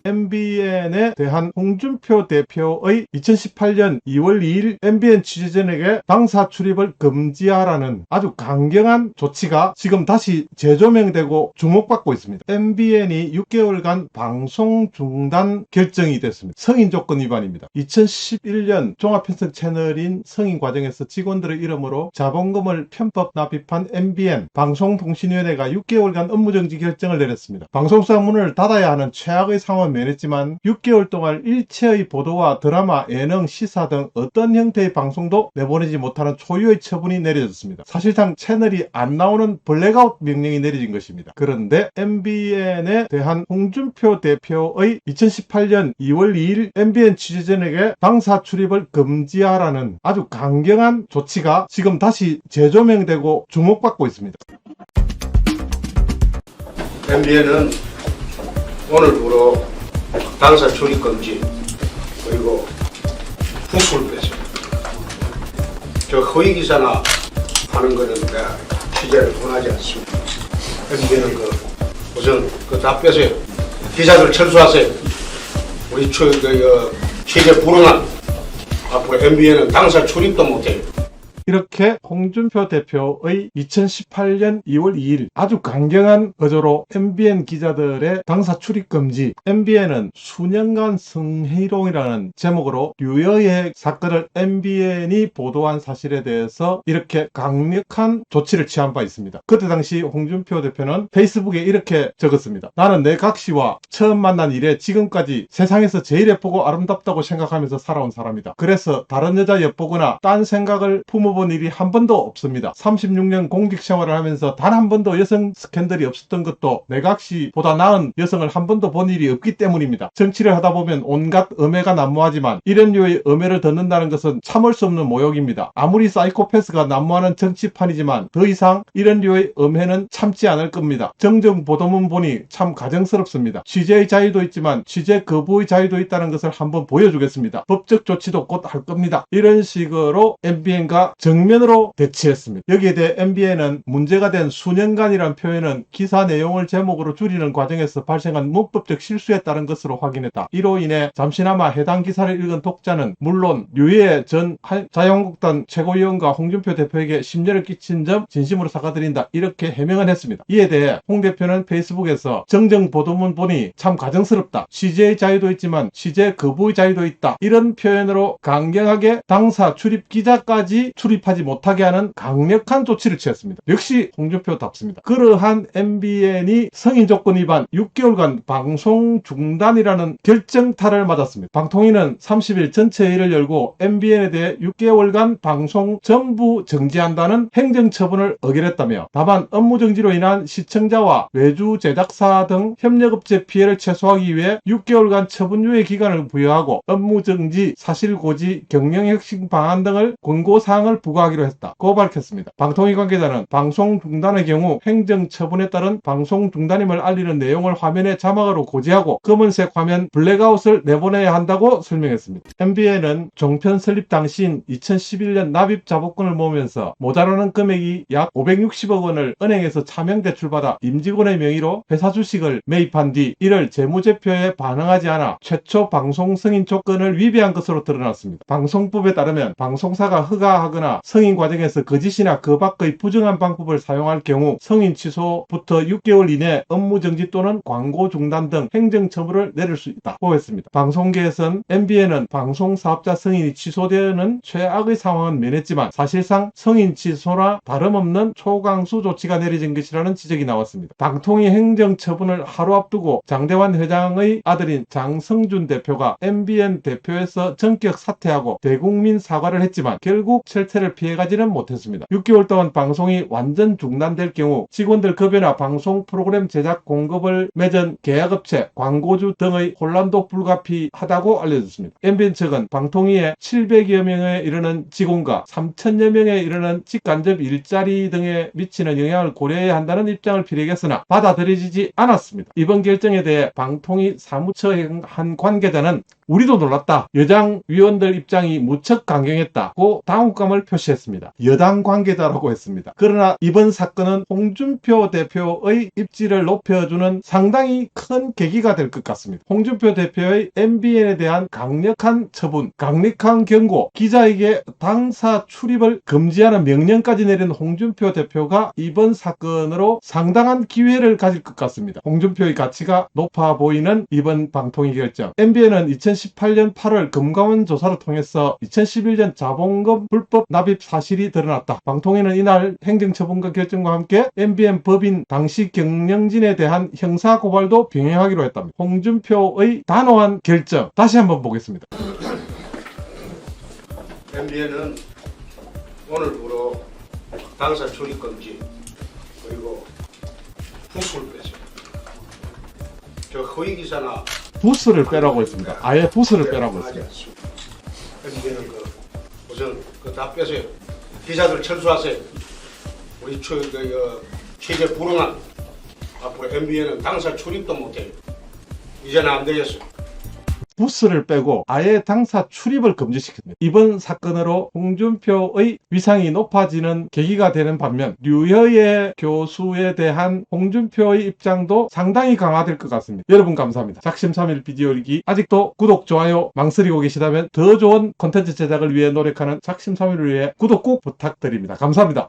MBN에 대한 홍준표 대표의 2018년 2월 2일 MBN 취재진에게 당사 출입을 금지하라는 아주 강경한 조치가 지금 다시 재조명되고 주목받고 있습니다. MBN이 6개월간 방송 중단 결정이 됐습니다. 성인 조건 위반입니다. 2011년 종합편성 채널인 성인 과정에서 직원들의 이름으로 자본금을 편법 납입한 MBN 방송통신위원회가 6개월간 업무정지 결정을 내렸습니다. 방송사 문을 닫아야 하는 최악의 상황을 면했지만 6개월 동안 일체의 보도와 드라마, 예능, 시사 등 어떤 형태의 방송도 내보내지 못하는 초유의 처분이 내려졌습니다. 사실상 채널이 안 나오는 블랙아웃 명령이 내려진 것입니다. 그런데 MBN에 대한 홍준표 대표의 2018년 2월 2일 MBN 취재진에게 당사 출입을 금지하라는 아주 강경한 조치가 지금 다시 재조명되고 주목받고 있습니다. MBN은 오늘부로 당사 출입 금지 그리고 품풀 배송 저 허위 기사나 하는 거는 내가 취재를 권하지 않습니다. MBN은 우선 다 빼세요. 기자들 철수하세요. 우리 취재 불응한 앞으로 MBN은 당사 출입도 못해요. 이렇게 홍준표 대표의 2018년 2월 2일 아주 강경한 어조로 MBN 기자들의 당사 출입 금지, MBN은 수년간 성희롱이라는 제목으로 유여의 사건을 MBN이 보도한 사실에 대해서 이렇게 강력한 조치를 취한 바 있습니다. 그때 당시 홍준표 대표는 페이스북에 이렇게 적었습니다. 나는 내 각시와 처음 만난 이래 지금까지 세상에서 제일 예쁘고 아름답다고 생각하면서 살아온 사람이다. 그래서 다른 여자 엿보거나 딴 생각을 품어본 일이 한 번도 없습니다. 36년 공직 생활을 하면서 단 한 번도 여성 스캔들이 없었던 것도 내각시보다 나은 여성을 한 번도 본 일이 없기 때문입니다. 정치를 하다 보면 온갖 음해가 난무하지만 이런 류의 음해를 듣는다는 것은 참을 수 없는 모욕입니다. 아무리 사이코패스가 난무하는 정치판이지만 더 이상 이런 류의 음해는 참지 않을 겁니다. 정정 보도문 보니 참 가정스럽습니다. 취재의 자유도 있지만 취재 거부의 자유도 있다는 것을 한번 보여주겠습니다. 법적 조치도 곧 할 겁니다. 이런 식으로 MBN과 정면으로 대치했습니다. 여기에 대해 MBN은 문제가 된 수년간이란 표현은 기사 내용을 제목으로 줄이는 과정에서 발생한 문법적 실수에 따른 것으로 확인했다. 이로 인해 잠시나마 해당 기사를 읽은 독자는 물론 류해 전 자유한국당 최고위원과 홍준표 대표에게 심려를 끼친 점 진심으로 사과드린다. 이렇게 해명을 했습니다. 이에 대해 홍 대표는 페이스북에서 정정 보도문 보니 참 가정스럽다. 취재의 자유도 있지만 취재 거부의 자유도 있다. 이런 표현으로 강경하게 당사 출입 기자까지 출입하지 못하게 하는 강력한 조치를 취했습니다. 역시 홍준표답습니다. 그러한 MBN이 성인 조건 위반 6개월간 방송 중단이라는 결정타를 맞았습니다. 방통위는 30일 전체 회의를 열고 MBN에 대해 6개월간 방송 전부 정지한다는 행정처분을 의결했다며 다만 업무정지로 인한 시청자와 외주 제작사 등 협력업체 피해를 최소화하기 위해 6개월간 처분유예 기간을 부여하고 업무정지, 사실고지, 경영혁신 방안 등을 권고사항을 부과하기로 했다고 밝혔습니다. 방통위 관계자는 방송 중단의 경우 행정처분에 따른 방송 중단임을 알리는 내용을 화면에 자막으로 고지하고 검은색 화면 블랙아웃을 내보내야 한다고 설명했습니다. MBN은 종편 설립 당시인 2011년 납입 자본금을 모으면서 모자라는 금액이 약 560억 원을 은행에서 차명 대출받아 임직원의 명의로 회사 주식을 매입한 뒤 이를 재무제표에 반영하지 않아 최초 방송 승인 조건을 위배한 것으로 드러났습니다. 방송법에 따르면 방송사가 허가하거나 승인 과정에서 거짓이나 그 밖의 부정한 방법을 사용할 경우 승인 취소부터 6개월 이내 업무정지 또는 광고 중단 등 행정처분을 내릴 수 있다고 했습니다. 방송계에선 MBN은 방송사업자 승인이 취소되는 최악의 상황은 면했지만 사실상 승인 취소나 다름없는 초강수 조치가 내려진 것이라는 지적이 나왔습니다. 방통위 행정처분을 하루 앞두고 장대환 회장의 아들인 장성준 대표가 MBN 대표에서 전격 사퇴하고 대국민 사과를 했지만 결국 철퇴를 피해가지는 못했습니다. 6개월 동안 방송이 완전 중단될 경우 직원들 급여나 방송 프로그램 제작 공급을 맺은 계약업체, 광고주 등의 혼란도 불가피하다고 알려졌습니다. MBN 측은 방통위에 700여 명에 이르는 직원과 3,000여 명에 이르는 직간접 일자리 등에 미치는 영향을 고려해야 한다는 입장을 피력했으나 받아들여지지 않았습니다. 이번 결정에 대해 방통위 사무처 한 관계자는 우리도 놀랐다. 여장 위원들 입장이 무척 강경했다고 당혹감을 의견을 표시했습니다. 여당 관계자라고 했습니다. 그러나 이번 사건은 홍준표 대표의 입지를 높여주는 상당히 큰 계기가 될 것 같습니다. 홍준표 대표의 MBN에 대한 강력한 처분, 강력한 경고, 기자에게 당사 출입을 금지하는 명령까지 내린 홍준표 대표가 이번 사건으로 상당한 기회를 가질 것 같습니다. 홍준표의 가치가 높아 보이는 이번 방통위 결정. MBN은 2018년 8월 금감원 조사를 통해서 2011년 자본금 불법 납입 사실이 드러났다. 방통위는 이날 행정처분과 결정과 함께 MBN 법인 당시 경영진에 대한 형사고발도 병행하기로 했답니다. 홍준표의 단호한 결정 다시 한번 보겠습니다. MBN은 오늘부로 당사 출입 금지 그리고 부수를 빼죠. 저 허위 기사나 부스를 빼라고 했습니다. 아예 부스를 빼라고 했습니다. MBN은 우선 다 빼세요. 기자들 철수하세요. 우리 취재 불응한 앞으로 MBN은 당사 출입도 못해요. 이제는 안 되겠어요. 부스를 빼고 아예 당사 출입을 금지시킵니다. 이번 사건으로 홍준표의 위상이 높아지는 계기가 되는 반면 류여의 교수에 대한 홍준표의 입장도 상당히 강화될 것 같습니다. 여러분 감사합니다. 작심삼일 비디오 읽기 아직도 구독, 좋아요 망설이고 계시다면 더 좋은 콘텐츠 제작을 위해 노력하는 작심삼일을 위해 구독 꼭 부탁드립니다. 감사합니다.